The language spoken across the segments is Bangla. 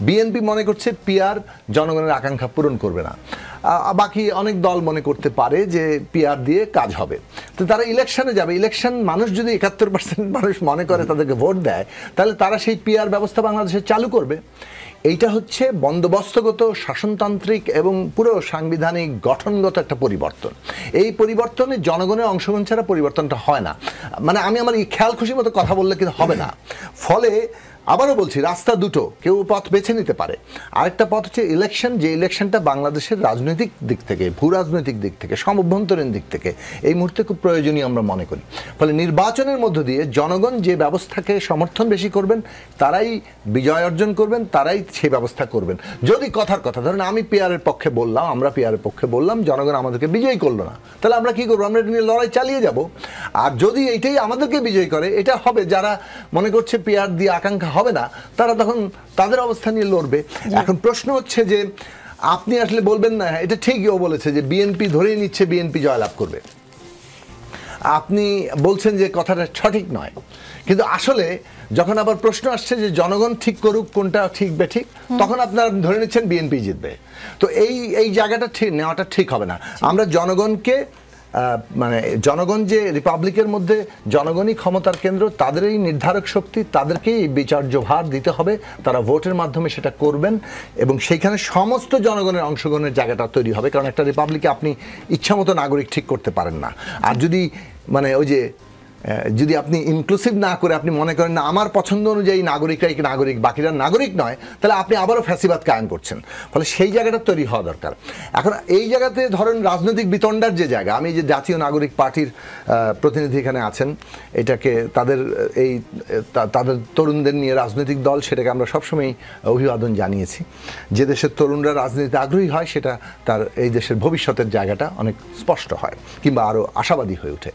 বিএনপি মনে করছে পিআর জনগণের আকাঙ্ক্ষা পূরণ করবে না, বাকি অনেক দল মনে করতে পারে যে পিআর দিয়ে কাজ হবে। তো তারা ইলেকশনে যাবে, ইলেকশন মানুষ যদি 71% মানুষ মনে করে তাদেরকে ভোট দেয়, তাহলে তারা সেই পিআর ব্যবস্থা বাংলাদেশে চালু করবে। এইটা হচ্ছে বন্দোবস্তগত, শাসনতান্ত্রিক এবং পুরো সাংবিধানিক গঠনগত একটা পরিবর্তন। এই পরিবর্তনে জনগণের অংশগ্রহণ ছাড়া পরিবর্তনটা হয় না। মানে আমি আমার এই খেয়াল খুশি মতো কথা বললে কিন্তু হবে না। ফলে আবারও বলছি, রাস্তা দুটো, কেউ পথ বেছে নিতে পারে। আরেকটা পথ হচ্ছে ইলেকশন, যে ইলেকশনটা বাংলাদেশের রাজনৈতিক দিক থেকে, ভূ রাজনৈতিক দিক থেকে, সমভ্যন্তরীণ দিক থেকে এই মুহূর্তে খুব প্রয়োজনীয় আমরা মনে করি। ফলে নির্বাচনের মধ্য দিয়ে জনগণ যে ব্যবস্থাকে সমর্থন বেশি করবেন তারাই বিজয় অর্জন করবেন, তারাই সেই ব্যবস্থা করবেন। যদি কথার কথা ধরেন আমি পিআরের পক্ষে বললাম, আমরা পিআরের পক্ষে বললাম, জনগণ আমাদেরকে বিজয়ী করলো না, তাহলে আমরা কি করবো? আমরা এটা নিয়ে লড়াই চালিয়ে যাব। আর যদি এইটাই আমাদেরকে বিজয়ী করে, এটা হবে যারা মনে করছে পিআর দিয়ে আকাঙ্ক্ষা হবে না, তারা তখন তাদের অবস্থা নিয়ে লড়বে। এখন প্রশ্ন হচ্ছে যে আপনি আসলে বলবেন না, এটা ঠিকই ও বলেছে যে বিএনপি ধরেই নিচ্ছে বিএনপি জয়লাভ করবে। আপনি বলছেন যে কথাটা সঠিক নয়, কিন্তু আসলে যখন আবার প্রশ্ন আসছে যে জনগণ ঠিক করুক কোনটা ঠিক বেঠিক, তখন আপনারা ধরে নিচ্ছেন বিএনপি জিতবে। তো এই জায়গাটা ঠিক নেওয়াটা ঠিক হবে না। আমরা জনগণকে মানে জনগণ যে রিপাবলিকের মধ্যে জনগণই ক্ষমতার কেন্দ্র, তাদেরই নির্ধারক শক্তি, তাদেরকেই বিচার্য ভার দিতে হবে। তারা ভোটের মাধ্যমে সেটা করবেন এবং সেইখানে সমস্ত জনগণের অংশগ্রহণের জায়গাটা তৈরি হবে। কারণ একটা রিপাবলিকে আপনি ইচ্ছামতো নাগরিক ঠিক করতে পারেন না। আর যদি মানে ওই যে যদি আপনি ইনক্লুসিভ না করে আপনি মনে করেন না আমার পছন্দ অনুযায়ী নাগরিকরাই নাগরিক, বাকিরা নাগরিক নয়, তাহলে আপনি আবারও ফ্যাসিবাদ কায়েম করছেন। ফলে সেই জায়গাটা তৈরি হওয়া দরকার। এখন এই জায়গাতে ধরেন রাজনৈতিক বিতণ্ডার যে জায়গা, আমি যে জাতীয় নাগরিক পার্টির প্রতিনিধি এখানে আছেন, এটাকে তাদের তরুণদের নিয়ে রাজনৈতিক দল, সেটাকে আমরা সবসময় অভিবাদন জানিয়েছি। যে দেশের তরুণরা রাজনীতিতে আগ্রহী হয়, সেটা তার এই দেশের ভবিষ্যতের জায়গাটা অনেক স্পষ্ট হয় কিংবা আরও আশাবাদী হয়ে ওঠে।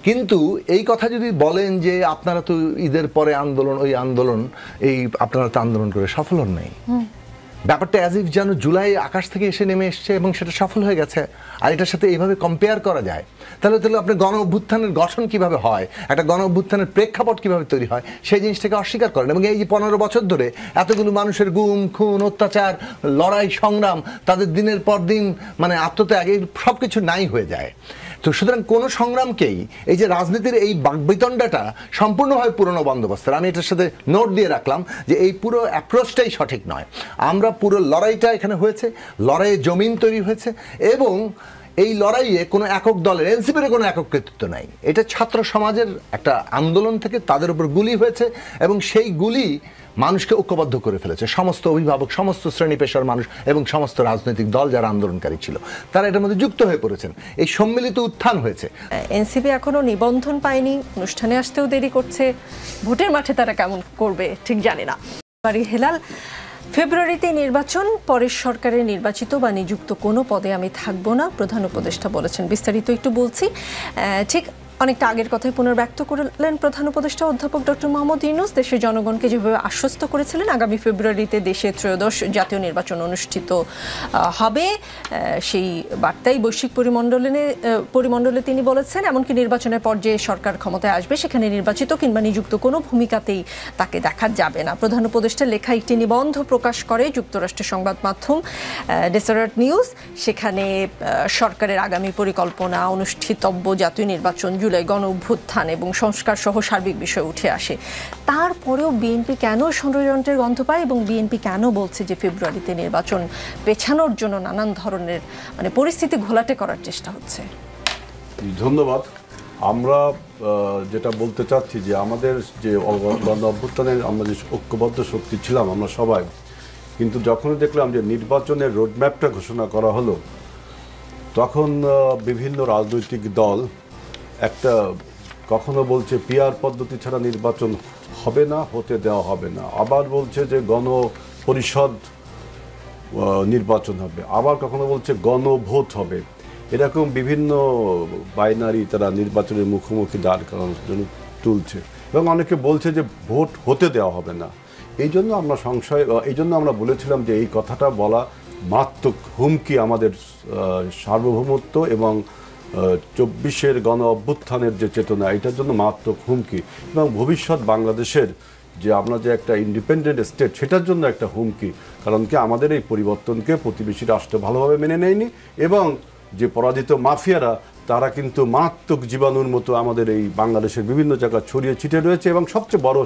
কিন্তু এই কথা যদি বলেন যে আপনারা তো ঈদের পরে আন্দোলন, ওই আন্দোলন, এই আপনারা তো আন্দোলন করে সফল হন নাই, ব্যাপারটা অ্যাজ ইফ যেন জুলাই আকাশ থেকে এসে নেমে এসছে এবং সেটা সফল হয়ে গেছে, আর এটার সাথে এইভাবে কম্পেয়ার করা যায়, তাহলে আপনার গণ অভ্যুত্থানের গঠন কিভাবে হয়, একটা গণ অভ্যুত্থানের প্রেক্ষাপট কিভাবে তৈরি হয়, সেই জিনিসটাকে অস্বীকার করেন। এবং এই যে 15 বছর ধরে এতগুলো মানুষের গুম খুন অত্যাচার লড়াই সংগ্রাম, তাদের দিনের পর দিন মানে আত্মত্যাগ, এই সব কিছু নাই হয়ে যায়। তো সুতরাং কোনো সংগ্রামকেই এই যে রাজনীতির এই বাকবিতণ্ডাটা সম্পূর্ণভাবে পুরনো বন্দোবস্তের, আমি এটার সাথে নোট দিয়ে রাখলাম যে এই পুরো অ্যাপ্রোচটাই সঠিক নয়। আমরা পুরো লড়াইটা এখানে হয়েছে, লড়াইয়ে জমিন তৈরি হয়েছে এবং এই লড়াইয়ে কোনো একক দলের, এনসিপির কোনো একক কৃতিত্ব নাই। এটা ছাত্র সমাজের একটা আন্দোলন থেকে তাদের উপর গুলি হয়েছে এবং সেই গুলি মানুষকে ঐক্যবদ্ধ করে ফেলেছে। সমস্ত অভিভাবক, সমস্ত শ্রেণী পেশার মানুষ এবং সমস্ত রাজনৈতিক দল যারা আন্দোলনকারী ছিল, তারা এটার মধ্যে যুক্ত হয়ে পড়েছেন। এই সম্মিলিত উত্থান হয়েছে। এনসিপি এখনো নিবন্ধন পায়নি, অনুষ্ঠানে আসতেও দেরি করছে, ভোটের মাঠে তারা কেমন করবে ঠিক জানে না। হেলাল, ফেব্রুয়ারিতে নির্বাচন, পরের সরকারের নির্বাচিত বা নিযুক্ত কোনো পদে আমি থাকবো না, প্রধান উপদেষ্টা বলেছেন। বিস্তারিত একটু বলছি। ঠিক অনেকটা আগের কথাই পুনর্ব্যক্ত করলেন প্রধান উপদেষ্টা অধ্যাপক ডক্টর মোহাম্মদ ইউনূস। দেশের জনগণকে যেভাবে আশ্বস্ত করেছিলেন আগামী ফেব্রুয়ারিতে দেশে ত্রয়োদশ জাতীয় নির্বাচন অনুষ্ঠিত হবে, সেই বার্তাই বৈশ্বিক পরিমণ্ডলে তিনি বলেছেন। এমনকি নির্বাচনের পর যে সরকার ক্ষমতায় আসবে সেখানে নির্বাচিত কিংবা নিযুক্ত কোনো ভূমিকাতেই তাকে দেখা যাবে না। প্রধান উপদেষ্টার লেখা একটি নিবন্ধ প্রকাশ করে যুক্তরাষ্ট্রের সংবাদ মাধ্যম ডেসার্ট নিউজ। সেখানে সরকারের আগামী পরিকল্পনা, অনুষ্ঠিতব্য জাতীয় নির্বাচন, জুলাই গণ অভ্যুত্থান এবং সংস্কার সহ সার্বিক বিষয় উঠে আসে। তারপরেও বিএনপি কেন ষড়যন্ত্রের গন্ধ পায় এবং বিএনপি কেন বলছে যে ফেব্রুয়ারিতে নির্বাচন পেছানোর জন্য নানান ধরনের মানে পরিস্থিতি ঘোলাটে করার চেষ্টা হচ্ছে? ধন্যবাদ। আমরা যেটা বলতে চাচ্ছি যে আমাদের যে গণ অভ্যুত্থানের আমরা যে ঐক্যবদ্ধ শক্তি ছিলাম আমরা সবাই, কিন্তু যখনই দেখলাম যে নির্বাচনের রোডম্যাপটা ঘোষণা করা হলো, তখন বিভিন্ন রাজনৈতিক দল একটা কখনো বলছে পিআর পদ্ধতি ছাড়া নির্বাচন হবে না, হতে দেওয়া হবে না, আবার বলছে যে গণপরিষদ নির্বাচন হবে, আবার কখনো বলছে গণভোট হবে। এরকম বিভিন্ন বাইনারি তারা নির্বাচনের মুখোমুখি দাঁড় করানোর জন্য তুলছে এবং অনেকে বলছে যে ভোট হতে দেওয়া হবে না। এই জন্য আমরা এই জন্য আমরা বলেছিলাম যে এই কথাটা বলা মারাত্মক হুমকি আমাদের সার্বভৌমত্ব এবং 24-এর গণ অভ্যুত্থানের যে চেতনা, এটার জন্য মারাত্মক হুমকি এবং ভবিষ্যৎ বাংলাদেশের যে আমরা যে একটা ইন্ডিপেন্ডেন্ট স্টেট সেটার জন্য একটা হুমকি। কারণ কি আমাদের এই পরিবর্তনকে প্রতিবেশী রাষ্ট্র ভালোভাবে মেনে নেয়নি, এবং যে পরাজিত মাফিয়ারা তারা কিন্তু মারাত্মক জীবাণুর মতো আমাদের এই বাংলাদেশের বিভিন্ন জায়গায় ছড়িয়ে ছিটে রয়েছে। এবং সবচেয়ে বড়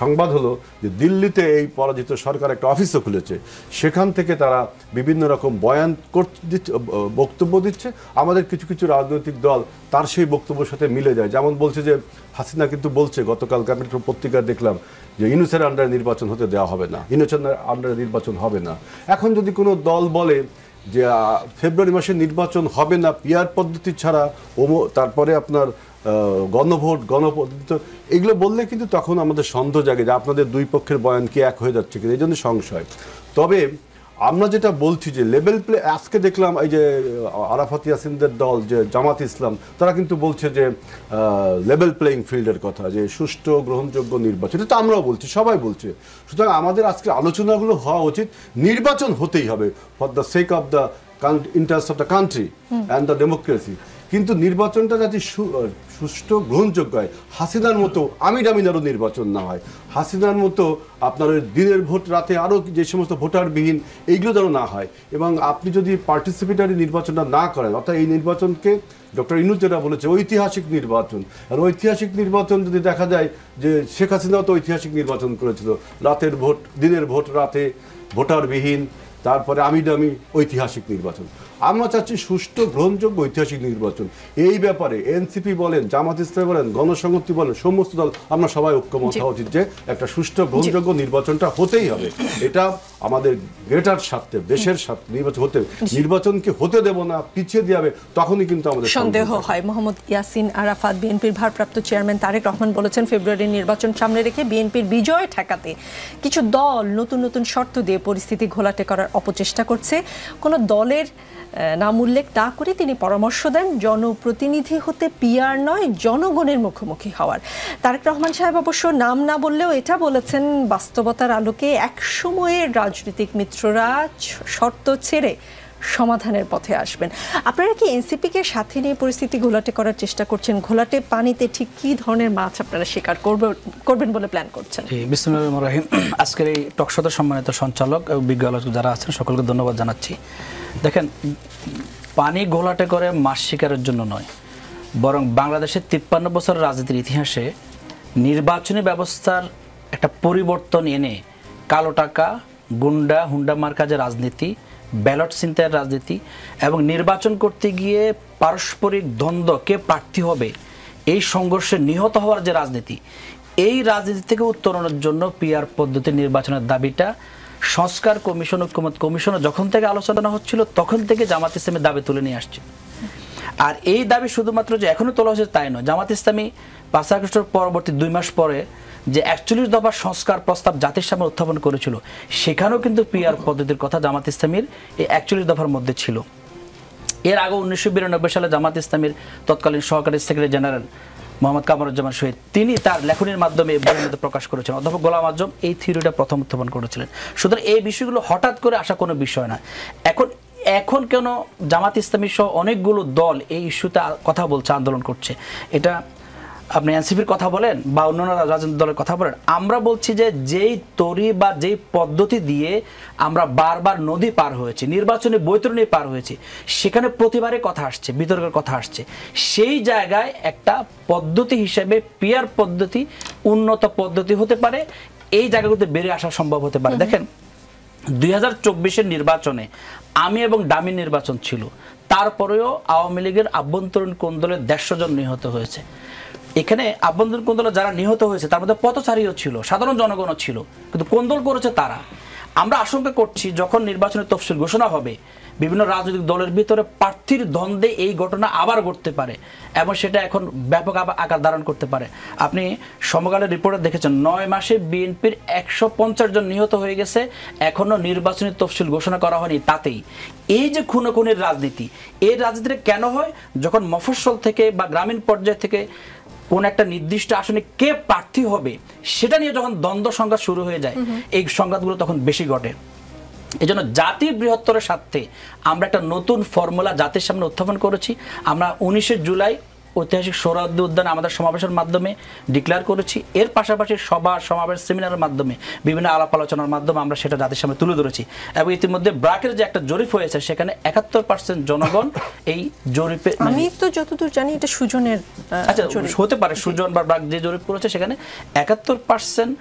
সংবাদ হলো যে দিল্লিতে এই পরাজিত সরকার একটা অফিসও খুলেছে, সেখান থেকে তারা বিভিন্ন রকম বয়ান বক্তব্য দিচ্ছে। আমাদের কিছু কিছু রাজনৈতিক দল তার সেই বক্তব্যের সাথে মিলে যায়। যেমন বলছে যে হাসিনা কিন্তু বলছে, গতকাল ক্যাপিটাল পত্রিকায় দেখলাম যে ইউনূসের আন্ডারে নির্বাচন হতে দেওয়া হবে না, ইউনূসের আন্ডারে নির্বাচন হবে না। এখন যদি কোনো দল বলে যে ফেব্রুয়ারি মাসে নির্বাচন হবে না পিআর পদ্ধতি ছাড়া, তারপরে আপনার গণভোট গণপদ্ধতি, এগুলো বললে কিন্তু তখন আমাদের সন্দেহ জাগে যে আপনাদের দুই পক্ষের বয়ান কি এক হয়ে যাচ্ছে কিনা, এই জন্য সংশয়। তবে আমরা যেটা বলছি যে লেভেল প্লে, আজকে দেখলাম এই যে আরাফাত ইয়াসিনদের দল যে জামাত ইসলাম, তারা কিন্তু বলছে যে লেভেল প্লেয়িং ফিল্ডের কথা, যে সুষ্ঠু গ্রহণযোগ্য নির্বাচন, এটা আমরাও বলছি, সবাই বলছে। সুতরাং আমাদের আজকে আলোচনাগুলো হওয়া উচিত, নির্বাচন হতেই হবে for the sake of the interest of the country and the democracy. কিন্তু নির্বাচনটা যাতে সুষ্ঠু গ্রহণযোগ্য হয়, হাসিনার মতো আমিরামিনারও নির্বাচন না হয়, হাসিনার মতো আপনার দিনের ভোট রাতে আরও যে সমস্ত ভোটারবিহীন, এইগুলো যেন না হয়। এবং আপনি যদি পার্টিসিপেটারি নির্বাচনটা না করেন, অর্থাৎ এই নির্বাচনকে ডক্টর ইউনূস যেটা বলেছে ঐতিহাসিক নির্বাচন, আর ঐতিহাসিক নির্বাচন যদি দেখা যায় যে শেখ হাসিনাও তো ঐতিহাসিক নির্বাচন করেছিল, রাতের ভোট দিনের ভোট রাতে, ভোটারবিহীন, তারপরে আমিডামি, ঐতিহাসিক নির্বাচন। আমরা চাচ্ছি সুষ্ঠু গ্রহণযোগ্য ঐতিহাসিক নির্বাচন। এই ব্যাপারে এনসিপি বলেন, জামাত ইসলাম বলেন, গণসংহতি বলেন, সমস্ত দল আমরা সবাই ঐক্যমত হওয়া উচিত যে একটা সুষ্ঠু গ্রহণযোগ্য নির্বাচনটা হতেই হবে। এটা আমাদের গ্রেটার স্বার্থে, দেশের স্বার্থে নির্বাচন হতে, নির্বাচনকে হতে দেব না, পিছিয়ে দিয়ে হবে, তখনই কিন্তু আমাদের সন্দেহ হয়। মোহাম্মদ ইয়াসিন আরাফাত, বিএনপির ভারপ্রাপ্ত চেয়ারম্যান তারেক রহমান বলেছেন, ফেব্রুয়ারির নির্বাচন সামনে রেখে বিএনপির বিজয় ঠেকাতে কিছু দল নতুন নতুন শর্ত দিয়ে পরিস্থিতি ঘোলাটে করার অপচেষ্টা করছে। কোনো দলের নাম উল্লেখ না করে তিনি পরামর্শ দেন জনপ্রতিনিধি হতে পিআর নয়, জনগণের মুখোমুখি হওয়ার। তারেক রহমান সাহেব অবশ্য নাম না বললেও এটা বলেছেন, বাস্তবতার আলোকে এক সময়ের রাজনৈতিক মিত্ররা শর্ত ছেড়ে সমাধানের পথে আসবেন। আপনারা কি এনসিপিকে সাথে নিয়ে পরিস্থিতি ঘোলাটে করার চেষ্টা করছেন? ঘোলাটে পানিতে ঠিক কী ধরনের মাছ আপনারা শিকার করবেন বলে প্ল্যান করছেন? বিসমিল্লাহির রহমানির রহিম। আজকের এই টকশোতে সম্মানিত সঞ্চালক এবং বিজ্ঞ আলোচক যারা আছেন সকলকে ধন্যবাদ জানাচ্ছি। দেখেন, পানি ঘোলাটে করে মাছ শিকারের জন্য নয়, বরং বাংলাদেশের 53 বছর রাজনীতির ইতিহাসে নির্বাচনী ব্যবস্থার একটা পরিবর্তন এনে কালো টাকা, গুন্ডা হুন্ডা মার্কা যে রাজনীতি, ব্যালট ছিনতাইয়ের রাজনীতি এবং নির্বাচন করতে গিয়ে পারস্পরিক দ্বন্দ্ব, কে প্রার্থী হবে, এই সংঘর্ষে নিহত হওয়ার যে রাজনীতি, এই রাজনীতি থেকে উত্তরণের জন্য পিআর পদ্ধতি নির্বাচনের দাবিটা সংস্কার কমিশন, ঐক্যমত কমিশনে যখন থেকে আলোচনা হচ্ছিল তখন থেকে জামাত ইসলামের দাবি তুলে নিয়ে আসছে। আর এই দাবি শুধুমাত্র যে এখনো তোলা হচ্ছে তাই নয়, জামাত ইসলামী 5 আগস্টের পরবর্তী 2 মাস পরে যে 41 দফার সংস্কার প্রস্তাব জাতির সামনে উত্থাপন করেছিল, সেখানেও কিন্তু পিআর পদ্ধতির কথা জামাত ইসলামীর এই 41 দফার মধ্যে ছিল। এর আগে 1992 সালে জামাত ইসলামীর তৎকালীন সহকারী সেক্রেটারি জেনারেল মোহাম্মদ কামরুজ্জামান শহীদ, তিনি তার লেখনীর মাধ্যমে বইয়ের প্রকাশ করেছেন। অধ্যাপক গোলাম আজম এই থিওরিটা প্রথম উত্থাপন করেছিলেন। সুতরাং এই বিষয়গুলো হঠাৎ করে আসা কোনো বিষয় না। এখন কেন জামাত ইসলামী সহ অনেকগুলো দল এই ইস্যুতে কথা বলছে, আন্দোলন করছে, এটা আপনি এনসিপির কথা বলেন বা অন্যান্য রাজনৈতিক দলের কথা বলেন, আমরা বলছি যে যেই তরি বা যেই পদ্ধতি দিয়ে আমরা বারবার নদী পার হয়েছি, নির্বাচনী বৈতরণী পার হয়েছি, সেখানে প্রতিবারে কথা আসছে, বিতর্কের কথা আসছে, সেই জায়গায় একটা পদ্ধতি হিসেবে পিআর পদ্ধতি উন্নত পদ্ধতি হতে পারে, এই জায়গাগুলোতে বেরিয়ে আসা সম্ভব হতে পারে। দেখেন, 2024-এর নির্বাচনে আমি এবং ডামি নির্বাচন ছিল, তারপরেও আওয়ামী লীগের আভ্যন্তরীণ কোন্দলে 150 জন নিহত হয়েছে। এখানে আভ্যন্তরীণ কোন্দলে যারা নিহত হয়েছে তার মধ্যে পথচারীও ছিল, সাধারণ জনগণও ছিল, কিন্তু কোন্দল করেছে তারা। আমরা আশঙ্কা করছি যখন নির্বাচনের তফসিল ঘোষণা হবে, বিভিন্ন রাজনৈতিক দলের ভিতরে প্রার্থীর দ্বন্দ্বে এই ঘটনা আবার ঘটতে পারে এবং সেটা এখন ব্যাপক আকার ধারণ করতে পারে। আপনি সমকালের রিপোর্টে দেখেছেন 9 মাসে বিএনপির 150 জন নিহত হয়ে গেছে, এখনো নির্বাচনী তফসিল ঘোষণা করা হয়নি। তাতেই এই যে খুনোখুনির রাজনীতি, এই রাজনীতিটা কেন হয়? যখন মফস্বল থেকে বা গ্রামীণ পর্যায় থেকে কোন একটা নির্দিষ্ট আসনে কে প্রার্থী হবে সেটা নিয়ে যখন দ্বন্দ্ব সংঘাত শুরু হয়ে যায়, এই সংঘাতগুলো তখন বেশি ঘটে। এই জন্য জাতির বৃহত্তরের স্বার্থে আমরা একটা নতুন ফর্মুলা জাতির সামনে উত্থাপন করেছি। আমরা 19 জুলাই ঐতিহাসিক সোহরাওয়ার্দী উদ্যান আমাদের সমাবেশের মাধ্যমে ডিক্লেয়ার করেছি। এর পাশাপাশি সভা সমাবেশ সেমিনারের মাধ্যমে বিভিন্ন আলাপ আলোচনার মাধ্যমে আমরা সেটা জাতির সামনে তুলে ধরেছি। এবং ইতিমধ্যে ব্র্যাকের যে একটা জরিপ হয়েছে সেখানে 71% জনগণ এই জরিপে, আমি তো যতদূর জানি এটা সুজনের আচ্ছা হতে পারে, সুজন বা ব্র্যাক যে জরিপ করেছে সেখানে 71%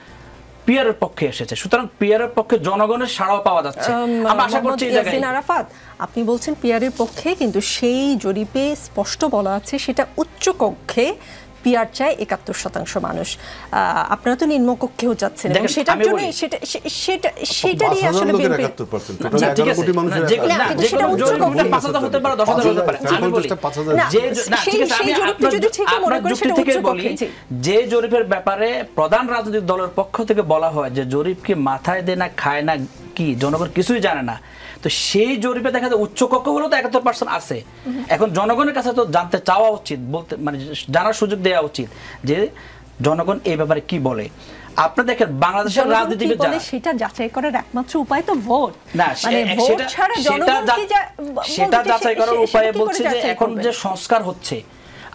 পিয়ারের পক্ষে এসেছে। সুতরাং পিয়ারের পক্ষে জনগণের সাড়াও পাওয়া যাচ্ছে। আমরা আশা করছি এই জায়গায় আরাফাত, আপনি বলছেন পিয়ারের পক্ষে, কিন্তু সেই জরিপে স্পষ্ট বলা আছে সেটা উচ্চ কক্ষে পিয়ার চায় 71% মানুষ। আপনারা তো নিম্নকক্ষেও যাচ্ছেন এবং সেটার জন্য সেটারই আসলে বিএনপি যে জরিপের ব্যাপারে প্রধান রাজনৈতিক দলের পক্ষ থেকে বলা হয় যে জরিপ কি মাথায় দেয় না খায় না কি জনগণ কিছুই জানে না, তো সেই জরিপে দেখা যায় উচ্চ কক্ষগুলো তো 71% আছে। এখন জনগণের কাছে তো জানতে চাওয়া উচিত, বলতে মানে জানার সুযোগ দেওয়া উচিত যে জনগণ এই ব্যাপারে কি বলে। আপনি দেখেন বাংলাদেশের রাজনীতিবিদ যারা, সেটা যাচাই করার একমাত্র উপায় তো ভোট। না সেটা যাচাই করার উপায় বলছে যে এখন যে সংস্কার হচ্ছে,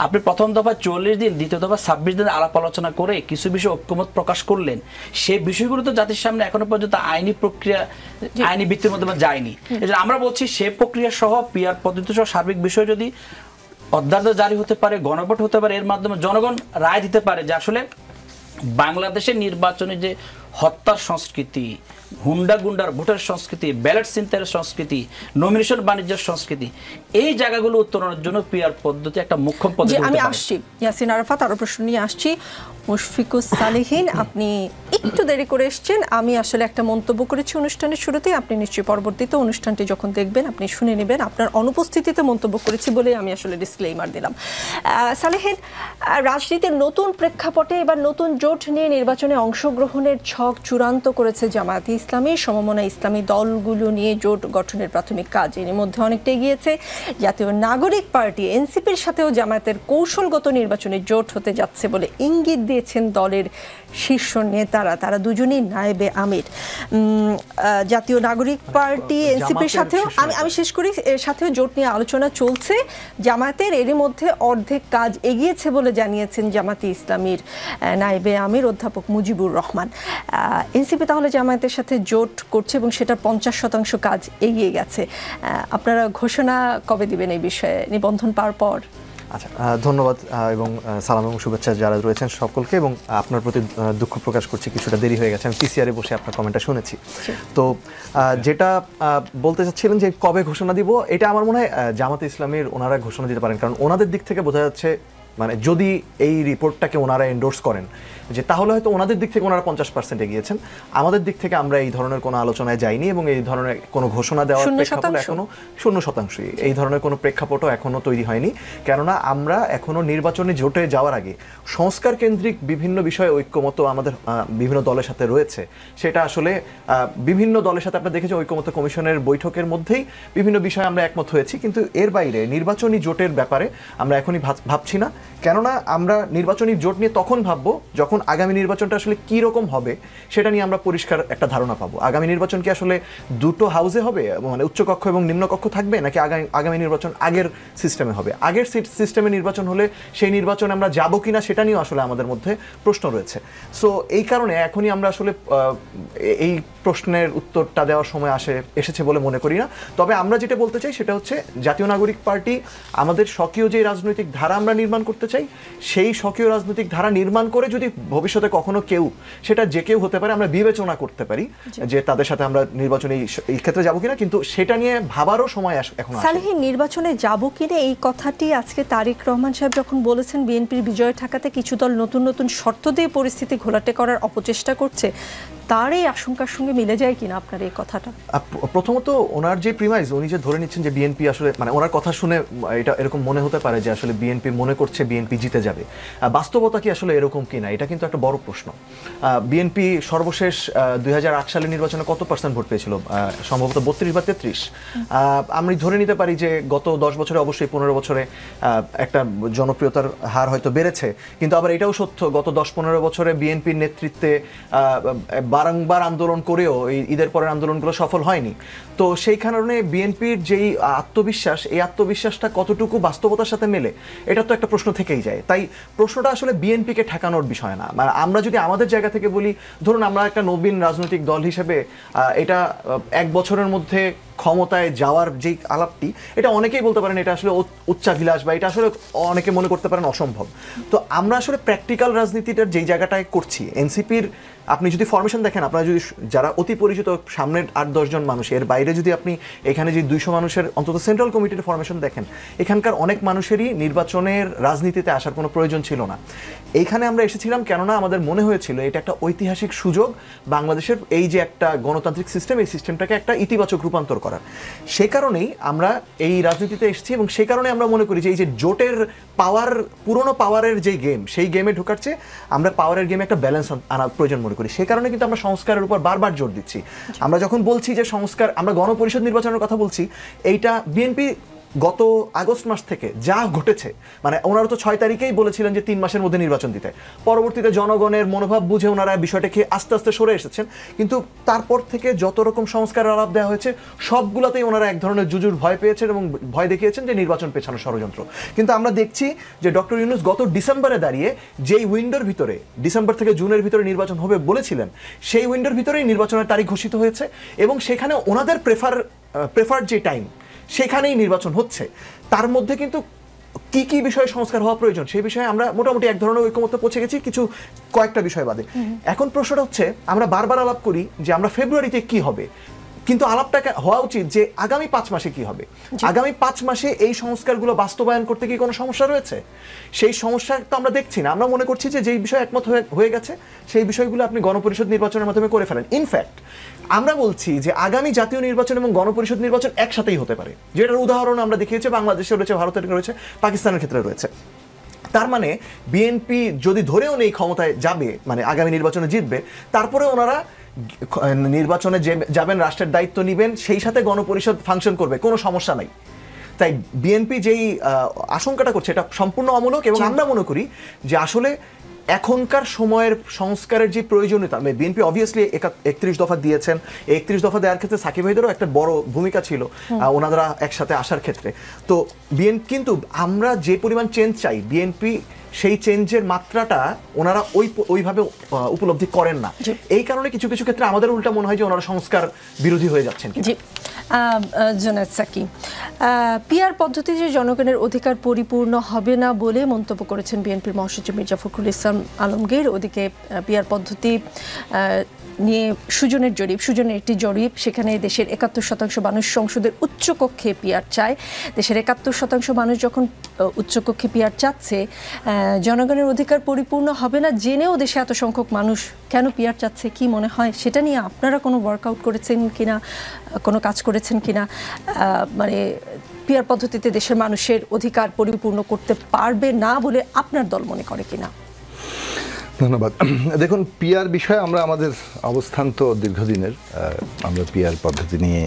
আপনি প্রথম দফায় 40 দিন, দ্বিতীয় দফা 26 দিন আলাপ আলোচনা করে কিছু বিষয়ে ঐক্যমত প্রকাশ করলেন। সেই বিষয়গুলো তো জাতির সামনে এখনো পর্যন্ত আইনি প্রক্রিয়া, আইনি ভিত্তির মধ্যে যায়নি। আমরা বলছি সে প্রক্রিয়া সহ পিয়ার পদ্ধতি সহ সার্বিক বিষয় যদি অধ্যাদেশ জারি হতে পারে, গণভোট হতে পারে, এর মাধ্যমে জনগণ রায় দিতে পারে যে আসলে বাংলাদেশের নির্বাচনে যে হত্যার সংস্কৃতি, হুন্ডা গুন্ডার ভোটের সংস্কৃতি, ব্যালট ছিনতাইয়ের সংস্কৃতি, নমিনেশন বাণিজ্যের সংস্কৃতি, এই জায়গাগুলো উত্তরণের জন্য পিয়ার পদ্ধতি একটা মুখ্য পদ্ধতি। আমি আসছি ইয়াসিন আরাফাত, আরো প্রশ্ন নিয়ে আসছি। মুশফিকুস সালেহিন, আপনি একটু দেরি করে এসেছেন। আমি আসলে একটা মন্তব্য করেছি অনুষ্ঠানের শুরুতেই, আপনি নিশ্চয়ই পরবর্তীতে অনুষ্ঠানটি যখন দেখবেন আপনি শুনে নেবেন। আপনার অনুপস্থিতিতে মন্তব্য করেছি বলে আমি আসলে ডিসক্লেইমার দিলাম। সালেহিন, রাজনীতির নতুন প্রেক্ষাপটে এবার নতুন জোট নিয়ে নির্বাচনে অংশগ্রহণের ছক চূড়ান্ত করেছে জামায়াতে ইসলামী। সমমনা ইসলামী দলগুলো নিয়ে জোট গঠনের প্রাথমিক কাজ এর মধ্যে অনেকটা এগিয়েছে। জাতীয় নাগরিক পার্টি এনসিপির সাথেও জামায়াতের কৌশলগত নির্বাচনে জোট হতে যাচ্ছে বলে ইঙ্গিত দিয়েছেন দলের শীর্ষ নেতারা। তারা দুজনেই নায়েবে আমির। জাতীয় নাগরিক পার্টি এনসিপির সাথেও আমি শেষ করি, এর সাথেও জোট নিয়ে আলোচনা চলছে। জামায়াতের এরই মধ্যে অর্ধেক কাজ এগিয়েছে বলে জানিয়েছেন জামায়াতে ইসলামীর নায়েবে আমির অধ্যাপক মুজিবুর রহমান। এনসিপি তাহলে জামায়াতের সাথে জোট করছে এবং সেটার 50% কাজ এগিয়ে গেছে। আপনারা ঘোষণা কবে দিবেন এই বিষয়ে, নিবন্ধন পাওয়ার পর? আচ্ছা, ধন্যবাদ এবং সালাম এবং শুভেচ্ছা যারা রয়েছেন সকলকে, এবং আপনার প্রতি দুঃখ প্রকাশ করছি কিছুটা দেরি হয়ে গেছে। আমি পিসিআরে বসে আপনার কমেন্টটা শুনেছি। তো যেটা বলতে চাচ্ছিলেন যে কবে ঘোষণা দিব, এটা আমার মনে হয় জামাতে ইসলামীর ওনারা ঘোষণা দিতে পারেন, কারণ ওনাদের দিক থেকে বোঝা যাচ্ছে মানে যদি এই রিপোর্টটাকে ওনারা এন্ডোর্স করেন যে তাহলে হয়তো ওনাদের দিক থেকে ওনারা 50% এগিয়েছেন। আমাদের দিক থেকে আমরা এই ধরনের কোনো আলোচনায় যাইনি এবং এই ধরনের কোনো ঘোষণা দেওয়ার প্রেক্ষাপট এখনো 0%, এই ধরনের কোনো প্রেক্ষাপটও এখনো তৈরি হয়নি। কেননা আমরা এখনো নির্বাচনে জোটে যাওয়ার আগে সংস্কার কেন্দ্রিক বিভিন্ন বিষয়ে ঐক্যমত আমাদের বিভিন্ন দলের সাথে রয়েছে। সেটা আসলে বিভিন্ন দলের সাথে আপনারা দেখেছেন ঐক্যমত কমিশনের বৈঠকের মধ্যেই বিভিন্ন বিষয়ে আমরা একমত হয়েছি, কিন্তু এর বাইরে নির্বাচনী জোটের ব্যাপারে আমরা এখনই ভাবছি না। কেননা আমরা নির্বাচনী জোট নিয়ে তখন ভাববো যখন আগামী নির্বাচনটা আসলে কি রকম হবে সেটা নিয়ে আমরা পরিষ্কার একটা ধারণা পাবো। আগামী নির্বাচন কি আসলে দুটো হাউসে হবে, মানে উচ্চকক্ষ এবং নিম্নকক্ষ থাকবে, নাকি আগামী নির্বাচন আগের সিস্টেমে হবে? আগের সিস্টেমে নির্বাচন হলে সেই নির্বাচনে আমরা যাবো কিনা সেটা নিয়েও আসলে আমাদের মধ্যে প্রশ্ন রয়েছে। সো এই কারণে এখনই আমরা আসলে এই প্রশ্নের উত্তরটা দেওয়ার সময় এসেছে বলে মনে করি না। তবে আমরা যেটা বলতে চাই সেটা হচ্ছে জাতীয় নাগরিক পার্টি আমাদের স্বকীয় যে রাজনৈতিক ধারা আমরা নির্মাণ করতে চাই, সেই স্বকীয় রাজনৈতিক ধারা নির্মাণ করে যদি ভবিষ্যতে কখনো কেউ, সেটা যে কেউ হতে পারে, আমরা বিবেচনা করতে পারি যে তাদের সাথে আমরা নির্বাচনে এই ক্ষেত্রে যাবো কিনা, কিন্তু সেটা নিয়ে ভাবারও সময় এখন আসে। সালেহীন, নির্বাচনে যাবো কিনা এই কথাটি আজকে তারেক রহমান সাহেব যখন বলেছেন বিএনপির বিজয় ঠেকাতে কিছু দল নতুন নতুন শর্ত দিয়ে পরিস্থিতি ঘোলাটে করার অপচেষ্টা করছে, তার এই আশঙ্কার সঙ্গে মিলে যায় কিনা আপনার এই কথাটা? প্রথমত ওনার যে প্রিমাইজ, উনি যে ধরে নিচ্ছেন যে বিএনপি আসলে, মানে ওনার কথা শুনে এটা এরকম মনে হতে পারে যে আসলে বিএনপি মনে করছে বিএনপি জিতে যাবে। বাস্তবতা কি আসলে এরকম কিনা, এটা কিন্তু একটা বড় প্রশ্ন। বিএনপি সর্বশেষ 2008 সালের নির্বাচনে কত % ভোট পেয়েছিল? সম্ভবত 32 বা 33। আমি ধরে নিতে পারি যে গত 10 বছরে, অবশ্যই 15 বছরে একটা জনপ্রিয়তার হার হয়তো বেড়েছে, কিন্তু আবার এটাও সত্য গত 10-15 বছরে বিএনপির নেতৃত্বে বারংবার আন্দোলন করেও এই ঈদের পরের আন্দোলনগুলো সফল হয়নি। তো সেই কারণে বিএনপির যেই আত্মবিশ্বাস, এই আত্মবিশ্বাসটা কতটুকু বাস্তবতার সাথে মেলে, এটা তো একটা প্রশ্ন থেকেই যায়। তাই প্রশ্নটা আসলে বিএনপিকে ঠেকানোর বিষয় না। মানে আমরা যদি আমাদের জায়গা থেকে বলি, ধরুন আমরা একটা নবীন রাজনৈতিক দল হিসেবে এটা 1 বছরের মধ্যে ক্ষমতায় যাওয়ার যেই আলাপটি, এটা অনেকেই বলতে পারেন এটা আসলে উচ্চাভিলাষ, বা এটা আসলে অনেকে মনে করতে পারেন অসম্ভব। তো আমরা আসলে প্র্যাকটিক্যাল রাজনীতিটার যেই জায়গাটায় করছি, এনসিপির আপনি যদি ফরমেশন দেখেন, আপনারা যদি যারা অতি পরিচিত সামনের 8-10 জন মানুষ, এর বাইরে যদি আপনি এখানে যে 200 মানুষের অন্তত সেন্ট্রাল কমিটির ফরমেশন দেখেন, এখানকার অনেক মানুষেরই নির্বাচনের রাজনীতিতে আসার কোনো প্রয়োজন ছিল না। এইখানে আমরা এসেছিলাম কেননা আমাদের মনে হয়েছিল এটা একটা ঐতিহাসিক সুযোগ বাংলাদেশের এই যে একটা গণতান্ত্রিক সিস্টেম, এই সিস্টেমটাকে একটা ইতিবাচক রূপান্তর করার। সে কারণেই আমরা এই রাজনীতিতে এসেছি, এবং সে কারণে আমরা মনে করি যে এই যে জোটের পাওয়ার, পুরনো পাওয়ারের যে গেম, সেই গেমে ঢোকার চেয়ে আমরা পাওয়ারের গেমে একটা ব্যালেন্স আনা প্রয়োজন মনে করি। সে কারণে কিন্তু আমরা সংস্কারের উপর বারবার জোর দিচ্ছি। আমরা যখন বলছি যে সংস্কার, আমরা গণপরিষদ নির্বাচনের কথা বলছি, এইটা বিএনপি গত আগস্ট মাস থেকে যা ঘটেছে, মানে ওনারা তো 6 তারিখেই বলেছিলেন যে 3 মাসের মধ্যে নির্বাচন দিতে। পরবর্তীতে জনগণের মনোভাব বুঝে ওনারা বিষয়টাকে আস্তে আস্তে সরে এসেছেন, কিন্তু তারপর থেকে যত রকম সংস্কারের আলাপ দেওয়া হয়েছে সবগুলোতেই ওনারা এক ধরনের জুজুর ভয় পেয়েছেন এবং ভয় দেখিয়েছেন যে নির্বাচন পেছানো ষড়যন্ত্র। কিন্তু আমরা দেখছি যে ডক্টর ইউনূস গত ডিসেম্বরে দাঁড়িয়ে যেই উইন্ডোর ভিতরে, ডিসেম্বর থেকে জুনের ভিতরে নির্বাচন হবে বলেছিলেন, সেই উইন্ডোর ভিতরেই নির্বাচনের তারিখ ঘোষিত হয়েছে, এবং সেখানে ওনাদের প্রেফার্ড যে টাইম, সেখানেই নির্বাচন হচ্ছে। তার মধ্যে কিন্তু কি কি বিষয়ে সংস্কার হওয়া প্রয়োজন সেই বিষয়ে আমরা মোটামুটি এক ধরনের ঐকমত্যে পৌঁছে গেছি, কিছু কয়েকটা বিষয় বাদে। এখন প্রশ্নটা হচ্ছে, আমরা বারবার আলাপ করি যে আমরা ফেব্রুয়ারিতে কি হবে, কিন্তু আলাপটা হওয়া উচিত যে আগামী 5 মাসে কি হবে। আগামী 5 মাসে এই সংস্কারগুলো বাস্তবায়ন করতে কি কোনো সমস্যা রয়েছে? সেই সমস্যা তো আমরা দেখছি না। আমরা মনে করছি যে যেই বিষয় একমত হয়ে গেছে সেই বিষয়গুলো আপনি গণপরিষদ নির্বাচনের মাধ্যমে করে ফেলেন। ইনফ্যাক্ট আমরা বলছি যে আগামী জাতীয় নির্বাচন এবং গণপরিষদ নির্বাচন একসাথেই হতে পারে, যেটার উদাহরণ আমরা দেখিয়েছি বাংলাদেশে রয়েছে, ভারতের রয়েছে, পাকিস্তানের ক্ষেত্রে রয়েছে। তার মানে বিএনপি যদি ধরেও নেই ক্ষমতায় যাবে, মানে আগামী নির্বাচনে জিতবে, তারপরে ওনারা নির্বাচনে যাবেন, রাষ্ট্রের দায়িত্ব নেবেন, সেই সাথে গণপরিষদ ফাংশন করবে, কোনো সমস্যা নাই। তাই বিএনপি যেই আশঙ্কাটা করছে এটা সম্পূর্ণ অমূলক, এবং আমরা মনে করি যে আসলে এখনকার সময়ের সংস্কারের যে প্রয়োজনীয়তা, বিএনপি অবভিয়াসলি 31 দফা দিয়েছেন, 31 দফা দেওয়ার ক্ষেত্রে সাকিব ভাইদেরও একটা বড় ভূমিকা ছিল ওনারা একসাথে আসার ক্ষেত্রে। তো বিএনপি, কিন্তু আমরা যে পরিমাণ চেঞ্জ চাই, বিএনপি সেই চেঞ্জের মাত্রাটা ওনারা ওইভাবে উপলব্ধি করেন না। এই কারণে কিছু কিছু ক্ষেত্রে আমাদের উল্টা মনে হয় যে ওনারা সংস্কার বিরোধী হয়ে যাচ্ছেন। জি, জুনায়েদ সাকি, পিআর পদ্ধতিতে জনগণের অধিকার পরিপূর্ণ হবে না বলে মন্তব্য করেছেন বিএনপির মহাসচিব মির্জা ফখরুল ইসলাম আলমগীর। ওদিকে পিআর পদ্ধতি নিয়ে সুজনের একটি জরিপ, সেখানে দেশের 71% মানুষ সংসদের উচ্চকক্ষে পিআর চায়। দেশের 71% মানুষ যখন উচ্চকক্ষে পিআর চাচ্ছে, জনগণের অধিকার পরিপূর্ণ হবে না জেনেও দেশে এত সংখ্যক মানুষ কেন পিআর চাচ্ছে, কি মনে হয় সেটা নিয়ে আপনারা কোনো ওয়ার্কআউট করেছেন কিনা, কোনো কাজ করেছেন কিনা? মানে পিআর পদ্ধতিতে দেশের মানুষের অধিকার পরিপূর্ণ করতে পারবে না বলে আপনার দল মনে করে কিনা? ধন্যবাদ। দেখুন, পিআর বিষয়ে আমরা আমাদের অবস্থান তো দীর্ঘদিনের, আমরা পিআর পদ্ধতি নিয়ে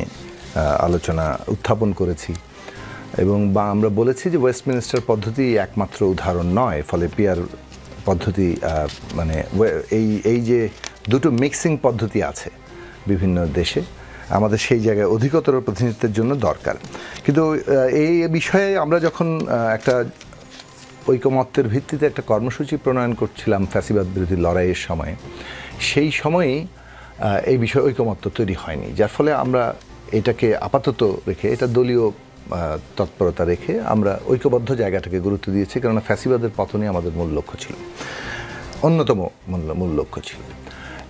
আলোচনা উত্থাপন করেছি, এবং আমরা বলেছি যে ওয়েস্টমিনিস্টার পদ্ধতি একমাত্র উদাহরণ নয়। ফলে পিআর পদ্ধতি, মানে এই যে দুটো মিক্সিং পদ্ধতি আছে বিভিন্ন দেশে, আমাদের সেই জায়গায় অধিকতর প্রতিনিধিত্বের জন্য দরকার। কিন্তু এই বিষয়ে আমরা যখন একটা ঐকমত্যের ভিত্তিতে একটা কর্মসূচি প্রণয়ন করছিলাম ফ্যাসিবাদ বিরোধী লড়াইয়ের সময়, সেই সময়েই এই বিষয়ে ঐকমত্য তৈরি হয়নি, যার ফলে আমরা এটাকে আপাতত রেখে, এটা দলীয় তৎপরতা রেখে আমরা ঐক্যবদ্ধ জায়গাটাকে গুরুত্ব দিয়েছি, কেননা ফ্যাসিবাদের পতনই আমাদের মূল লক্ষ্য ছিল, অন্যতম মূল লক্ষ্য ছিল।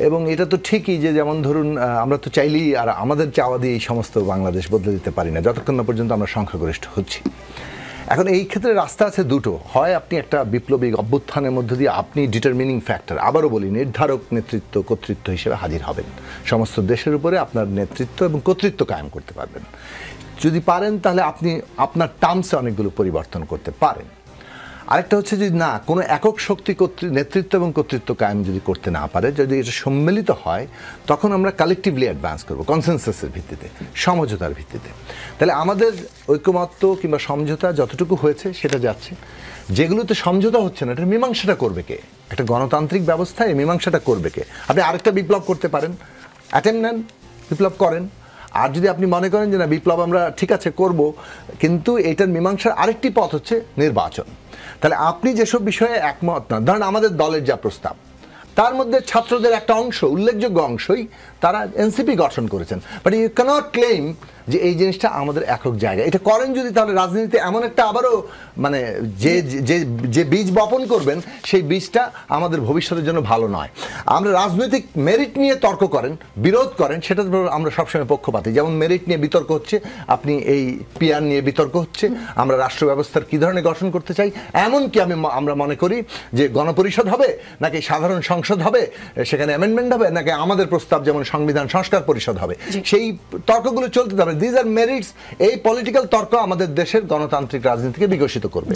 এবং এটা তো ঠিকই যে, যেমন ধরুন, আমরা তো চাইলেই আর আমাদের চাওয়া দিয়ে এই সমস্ত বাংলাদেশ বদলে দিতে পারি না, যতক্ষণ না পর্যন্ত আমরা সংখ্যাগরিষ্ঠ হচ্ছি। এখন এই ক্ষেত্রে রাস্তা আছে দুটো, হয় আপনি একটা বিপ্লবী অভ্যুত্থানের মধ্য দিয়ে আপনি ডিটারমিনিং ফ্যাক্টর, আবারও বলি নির্ধারক নেতৃত্ব কর্তৃত্ব হিসেবে হাজির হবেন, সমস্ত দেশের উপরে আপনার নেতৃত্ব এবং কর্তৃত্ব কায়েম করতে পারবেন। যদি পারেন তাহলে আপনি আপনার টার্মসে অনেকগুলো পরিবর্তন করতে পারেন। আরেকটা হচ্ছে যদি না, কোনো একক শক্তি নেতৃত্ব এবং কর্তৃত্ব কায়েম যদি করতে না পারে, যদি এটা সম্মিলিত হয়, তখন আমরা কালেকটিভলি অ্যাডভান্স করবো কনসেনসাসের ভিত্তিতে, সমঝোতার ভিত্তিতে। তাহলে আমাদের ঐকমত্য কিংবা সমঝোতা যতটুকু হয়েছে সেটা যাচ্ছে। যেগুলোতে সমঝোতা হচ্ছে না এটা মীমাংসাটা করবে কে? একটা গণতান্ত্রিক ব্যবস্থায় এই মীমাংসাটা করবে কে? আপনি আরেকটা বিপ্লব করতে পারেন, অ্যাটেম্প নেন, বিপ্লব করেন। আর যদি আপনি মনে করেন যে না বিপ্লব আমরা ঠিক আছে করব, কিন্তু এইটার মীমাংসার আরেকটি পথ হচ্ছে নির্বাচন, তাহলে আপনি যেসব বিষয়ে একমত না, ধরেন আমাদের দলের যা প্রস্তাব তার মধ্যে ছাত্রদের একটা অংশ, উল্লেখযোগ্য অংশই তারা এনসিপি গঠন করেছেন, বাট ইউ ক্যানট ক্লেম যে এই জিনিসটা আমাদের একক জায়গা। এটা করেন যদি, তাহলে রাজনীতিতে এমন একটা আবারও মানে যে যে যে বীজ বপন করবেন সেই বীজটা আমাদের ভবিষ্যতের জন্য ভালো নয়। আমরা রাজনৈতিক মেরিট নিয়ে তর্ক করেন, বিরোধ করেন, সেটা আমরা সবসময় পক্ষপাতী। যেমন মেরিট নিয়ে বিতর্ক হচ্ছে, আপনি এই পিআর নিয়ে বিতর্ক হচ্ছে, আমরা রাষ্ট্র ব্যবস্থার কী ধরনের গঠন করতে চাই, এমনকি আমরা মনে করি যে গণপরিষদ হবে নাকি সাধারণ সংসদ হবে, সেখানে অ্যামেন্ডমেন্ট হবে নাকি আমাদের প্রস্তাব যেমন সংবিধান সংস্কার পরিষদ হবে, সেই তর্কগুলো চলতে থাকবে। These are merits. এই পলিটিক্যাল তর্ক আমাদের দেশের গণতান্ত্রিক রাজনীতিকে বিকশিত করবে।